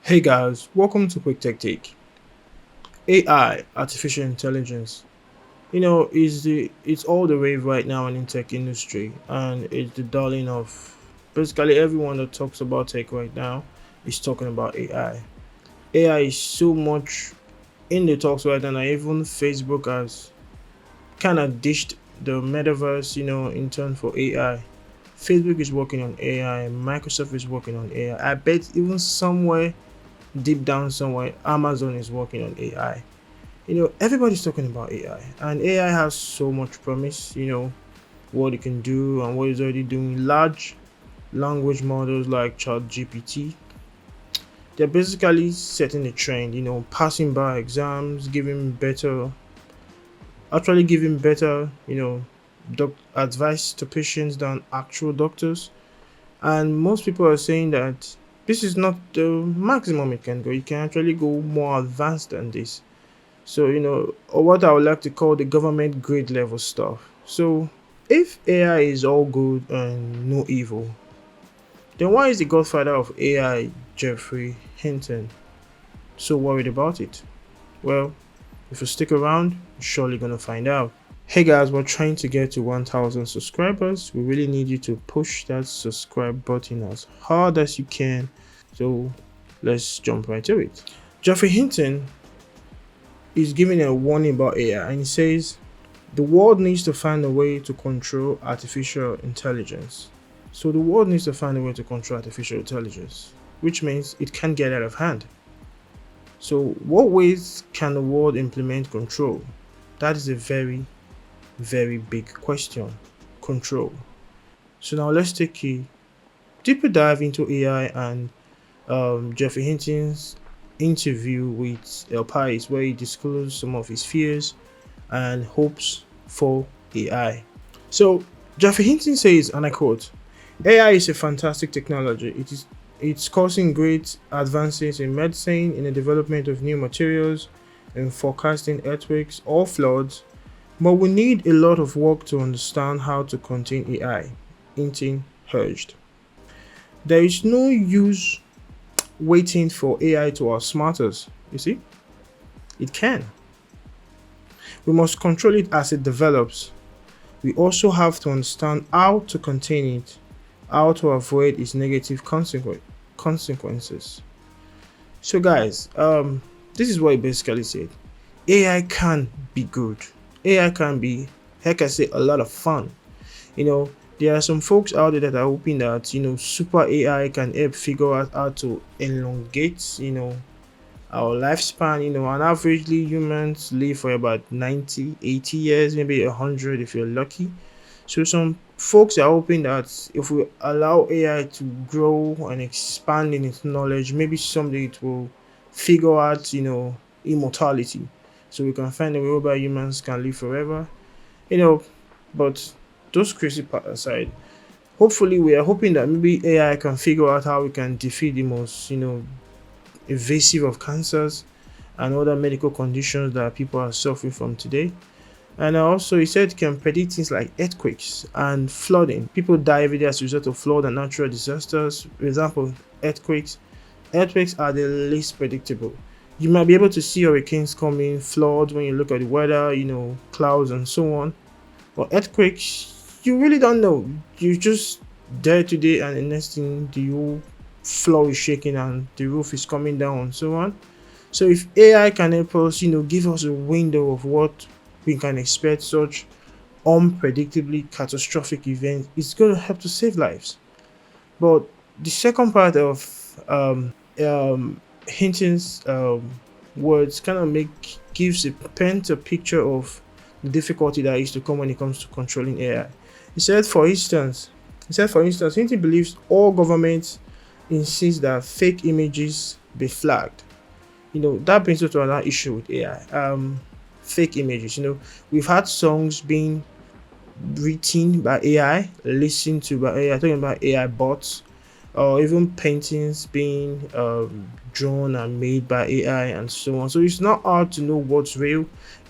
Hey guys, welcome to Quick Tech Take. AI, artificial intelligence. It's all the rave right now in the tech industry, and it's the darling of basically everyone that talks about tech right now is talking about AI. AI is so much in the talks right now, that even Facebook has kind of dished the metaverse, in turn for AI. Facebook is working on AI, Microsoft is working on AI. I bet even somewhere deep down somewhere, Amazon is working on AI. Everybody's talking about AI, and AI has so much promise. What it can do and what it's already doing. Large language models like ChatGPT, they're basically setting a trend. Passing by exams, giving better, advice to patients than actual doctors. And most people are saying that this is not the maximum it can go. It can actually go more advanced than this. So, or what I would like to call the government grade level stuff. So, if AI is all good and no evil, then why is the godfather of AI, Jeffrey Hinton, so worried about it? Well, if you stick around, you're surely gonna find out. Hey guys, we're trying to get to 1000 subscribers. We really need you to push that subscribe button as hard as you can. So, let's jump right to it. Jeffrey Hinton is giving a warning about AI, and he says the world needs to find a way to control artificial intelligence. So the world needs to find a way to control artificial intelligence, which means it can get out of hand. So what ways can the world implement control? That is a very, very big question. Control. So now let's take a deeper dive into AI and Jeffrey Hinton's interview with Pais, where he disclosed some of his fears and hopes for AI. So Jeffrey Hinton says, and I quote, AI is a fantastic technology. It's causing great advances in medicine, in the development of new materials, in forecasting earthquakes or floods, but we need a lot of work to understand how to contain AI, Hinton urged. There is no use waiting for AI to outsmart us. You see, it can. We must control it as it develops. We also have to understand how to contain it, how to avoid its negative consequences. So, guys, this is what he basically said. AI can be good. AI can be, heck, I say, a lot of fun. You know, there are some folks out there that are hoping that super AI can help figure out how to elongate our lifespan. And averagely humans live for about 90, 80 years, maybe 100 if you're lucky. So some folks are hoping that if we allow AI to grow and expand in its knowledge, maybe someday it will figure out immortality, so we can find a way whereby humans can live forever. you know but those crazy part aside, hopefully we are hoping that maybe AI can figure out how we can defeat the most invasive of cancers and other medical conditions that people are suffering from today. And also, he said can predict things like earthquakes and flooding. People die every day as a result of flood and natural disasters. For example, earthquakes. Earthquakes are the least predictable. You might be able to see hurricanes coming, floods when you look at the weather, clouds and so on. But earthquakes, you really don't know. You just there today, and the next thing, the whole floor is shaking and the roof is coming down and so on. So if AI can help us, give us a window of what we can expect such unpredictably catastrophic events, it's going to help to save lives. But the second part of Hinton's words kind of gives a paint a picture of the difficulty that is to come when it comes to controlling AI. He said, for instance, Hinton believes all governments insist that fake images be flagged. That brings us to another issue with AI. Fake images. We've had songs being written by AI, listened to by AI, talking about AI bots, or even paintings being drawn and made by AI and so on. So it's not hard to know what's real,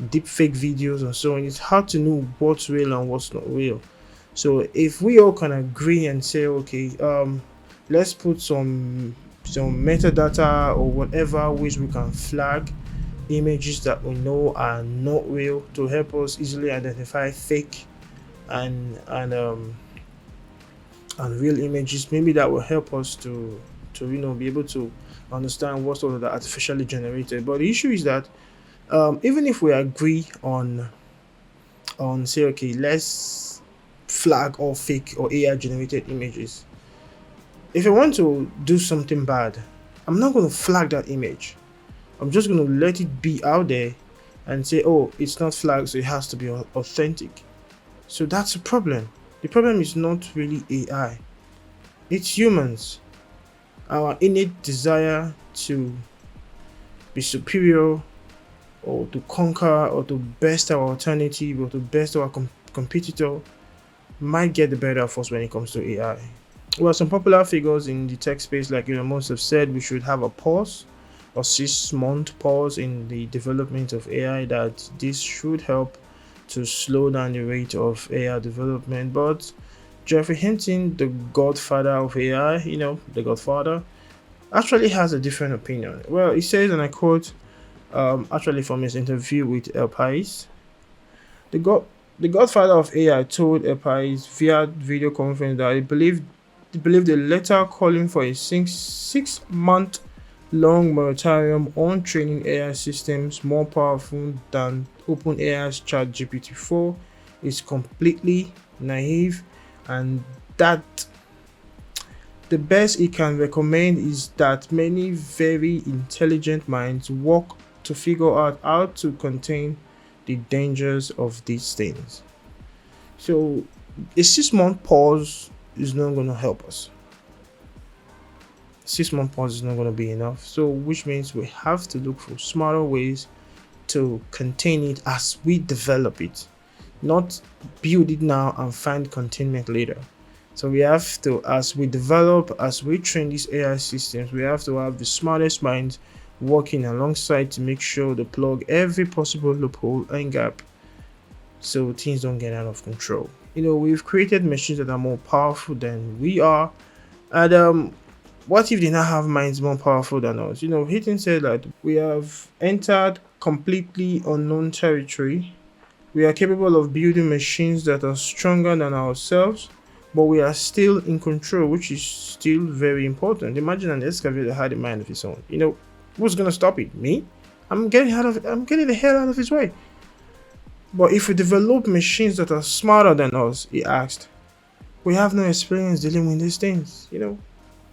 deep fake videos and so on. It's hard to know what's real and what's not real. So if we all can agree and say, okay, let's put some some metadata or whatever ways we can flag images that we know are not real to help us easily identify fake and and real images. Maybe that will help us to be able to understand what's sort of the artificially generated. But the issue is that even if we agree on say, okay, let's flag all fake or AI generated images. If I want to do something bad, I'm not going to flag that image. I'm just going to let it be out there and say, oh, it's not flagged, so it has to be authentic. So that's a problem. The problem is not really AI, it's humans. Our innate desire to be superior or to conquer or to best our alternative or to best our competitor might get the better of us when it comes to AI. Well, some popular figures in the tech space like Elon Musk have said we should have a pause or 6-month pause in the development of AI, that this should help to slow down the rate of AI development. But Jeffrey Hinton, the godfather of AI, the godfather, actually has a different opinion. Well, he says, and I quote, actually from his interview with Pais, the god the godfather of AI told Pais via video conference that he believed the letter calling for a 6 month long moratorium on training AI systems more powerful than OpenAI's ChatGPT-4 is completely naive, and that the best he can recommend is that many very intelligent minds work to figure out how to contain the dangers of these things. So a 6 month pause is not going to help us. 6 month pause is not going to be enough. So which means we have to look for smarter ways to contain it as we develop it, not build it now and find containment later. So we have to, as we develop, as we train these AI systems, we have to have the smartest minds working alongside to make sure to plug every possible loophole and gap so things don't get out of control. We've created machines that are more powerful than we are, and what if they now have minds more powerful than us? Hitton said that we have entered completely unknown territory. We are capable of building machines that are stronger than ourselves, but we are still in control, which is still very important. Imagine an excavator had a mind of his own. Who's gonna stop it? Me? I'm getting the hell out of his way. But if we develop machines that are smarter than us, he asked, we have no experience dealing with these things.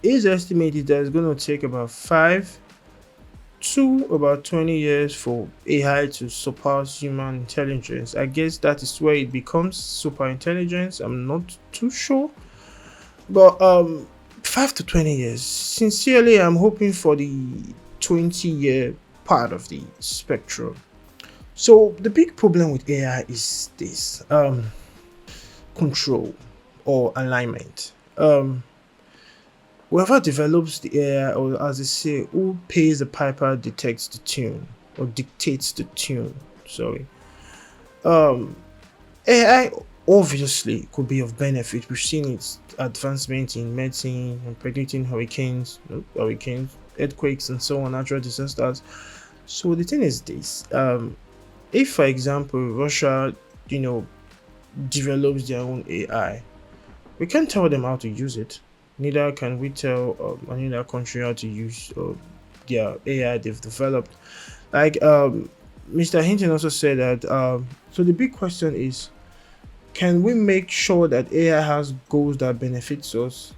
His estimate is that it's going to take about 5 to about 20 years for AI to surpass human intelligence. I guess that is where it becomes super intelligence. I'm not too sure, but 5 to 20 years. Sincerely, I'm hoping for the 20-year part of the spectrum. So the big problem with AI is this: control or alignment. Whoever develops the AI, or as they say, who pays the piper detects the tune or dictates the tune. Sorry. AI obviously could be of benefit. We've seen its advancement in medicine and predicting hurricanes, earthquakes, and so on, natural disasters. So the thing is this: if, for example, Russia, develops their own AI, we can't tell them how to use it. Neither can we tell another country how to use their AI they've developed. Like Mr. Hinton also said that. So the big question is, can we make sure that AI has goals that benefits us?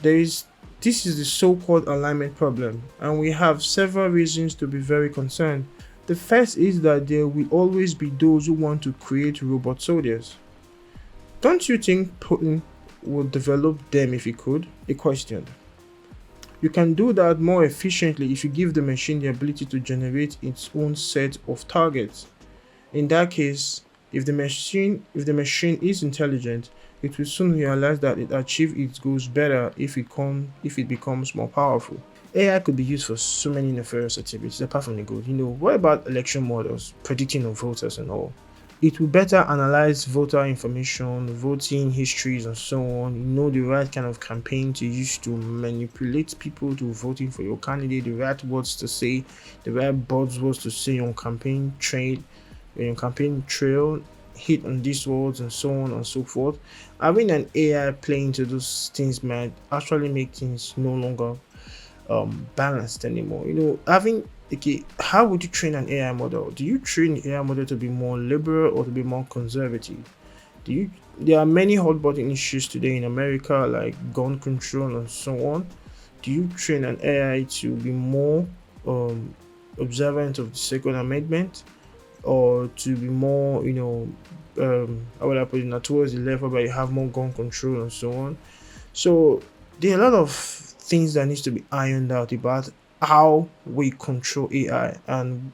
This is the so-called alignment problem, and we have several reasons to be very concerned. The first is that there will always be those who want to create robot soldiers. Don't you think Putin would develop them if he could? He questioned. You can do that more efficiently if you give the machine the ability to generate its own set of targets. In that case, if the machine is intelligent, it will soon realize that it achieves its goals better if it becomes more powerful. AI could be used for so many nefarious activities apart from the good. What about election models, predicting of voters and all? It will better analyze voter information, voting histories, and so on. You know the right kind of campaign to use to manipulate people to voting for your candidate, the right words to say, the right buzzwords to say on campaign trade, on your campaign trail, hit on these words, and so on and so forth. Having an AI playing to those things might actually make things no longer balanced anymore. Having okay, how would you train an AI model? Do you train the AI model to be more liberal or to be more conservative? Do you There are many hot button issues today in America, like gun control and so on. Do you train an AI to be more um, observant of the Second Amendment, or to be more, how would I put it, now, towards the level where you have more gun control and so on? So there are a lot of things that needs to be ironed out about how we control AI and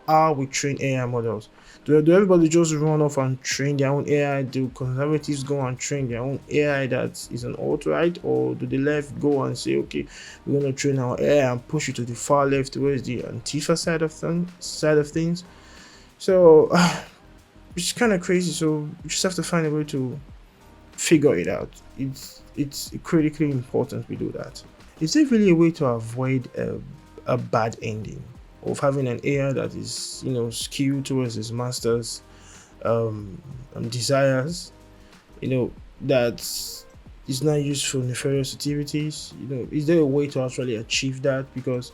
how we train AI models. Do everybody just run off and train their own AI? Do conservatives go and train their own AI that is an alt-right, or do the left go and say, okay, we're gonna train our AI and push it to the far left towards the Antifa side of things? So it's kind of crazy. So we just have to find a way to figure it out. It's critically important we do that. Is there really a way to avoid a bad ending of having an AI that is, skewed towards his master's desires, that is not used for nefarious activities? Is there a way to actually achieve that? Because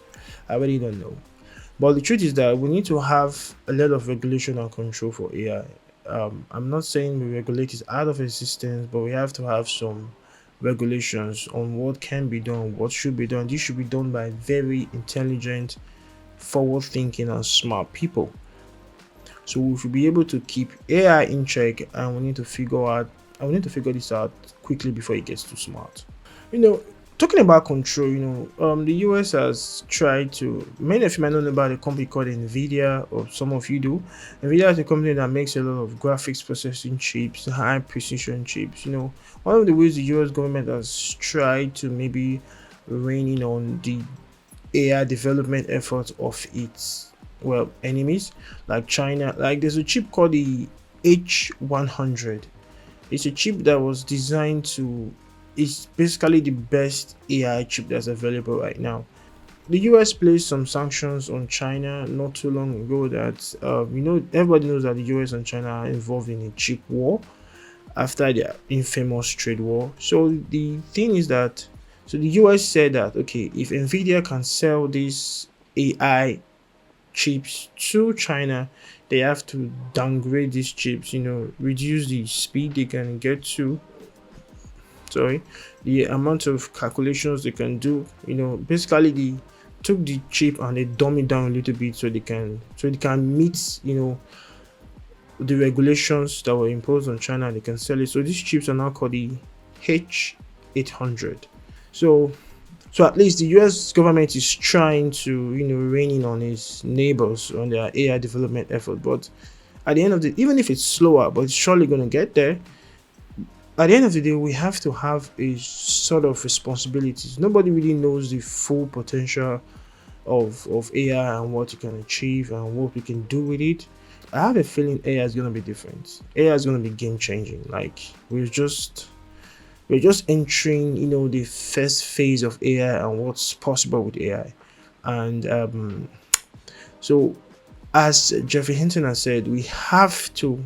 I really don't know. But the truth is that we need to have a lot of regulation and control for AI. I'm not saying we regulate it out of existence, but we have to have some regulations on what can be done, what should be done. This should be done by very intelligent, forward thinking, and smart people. So we should be able to keep AI in check, and we need to figure this out quickly before it gets too smart. You know, Talking about control, the US has tried to. Many of you might not know about a company called Nvidia, or some of you do. Nvidia is a company that makes a lot of graphics processing chips, high precision chips. One of the ways the US government has tried to maybe rein in on the AI development efforts of its, well, enemies like China. Like, there's a chip called the H100. It's a chip that was designed to. It's basically the best AI chip that's available right now. The US placed some sanctions on China not too long ago. That everybody knows that the US and China are involved in a chip war after their infamous trade war. So the thing is that, so the US said that, okay, if Nvidia can sell these AI chips to China, they have to downgrade these chips, reduce the speed they can get to, the amount of calculations they can do. Basically they took the chip and they dumb it down a little bit so they can meet, the regulations that were imposed on China, and they can sell it. So these chips are now called the H800. So at least the US government is trying to, rein in on its neighbors on their AI development effort. But at the end of the, even if it's slower, but it's surely going to get there. At the end of the day, we have to have a sort of responsibilities. Nobody really knows the full potential of AI and what you can achieve and what we can do with it. I have a feeling AI is gonna be different. AI is gonna be game changing. Like, we're just entering, the first phase of AI and what's possible with AI. And so, as Jeffrey Hinton has said, we have to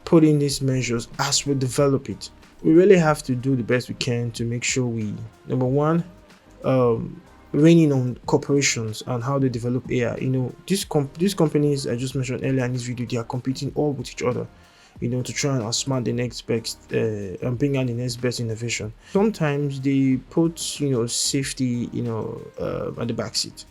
put in these measures as we develop it. We really have to do the best we can to make sure we, number one, reining on corporations and how they develop AI. These companies I just mentioned earlier in this video, they are competing all with each other, to try and outsmart the next best and bring out the next best innovation. Sometimes they put, safety, at the back seat,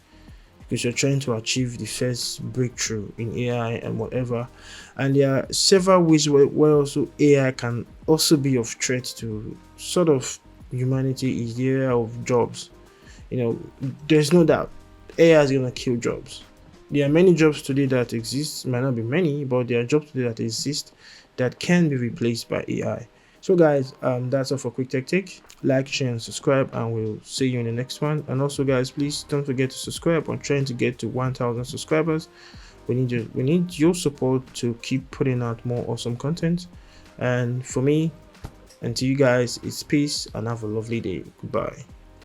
because you're trying to achieve the first breakthrough in AI and whatever. And there are several ways where also AI can also be of threat to sort of humanity. Is the area of jobs. There's no doubt AI is gonna kill jobs. There are many jobs today that exist, might not be many, but there are jobs today that exist that can be replaced by AI. So guys, that's all for Quick Tech Take. Like, share, and subscribe, and we'll see you in the next one. And also guys, please don't forget to subscribe. I'm trying to get to 1,000 subscribers. We need your support to keep putting out more awesome content. And for me and to you guys, it's peace and have a lovely day. Goodbye.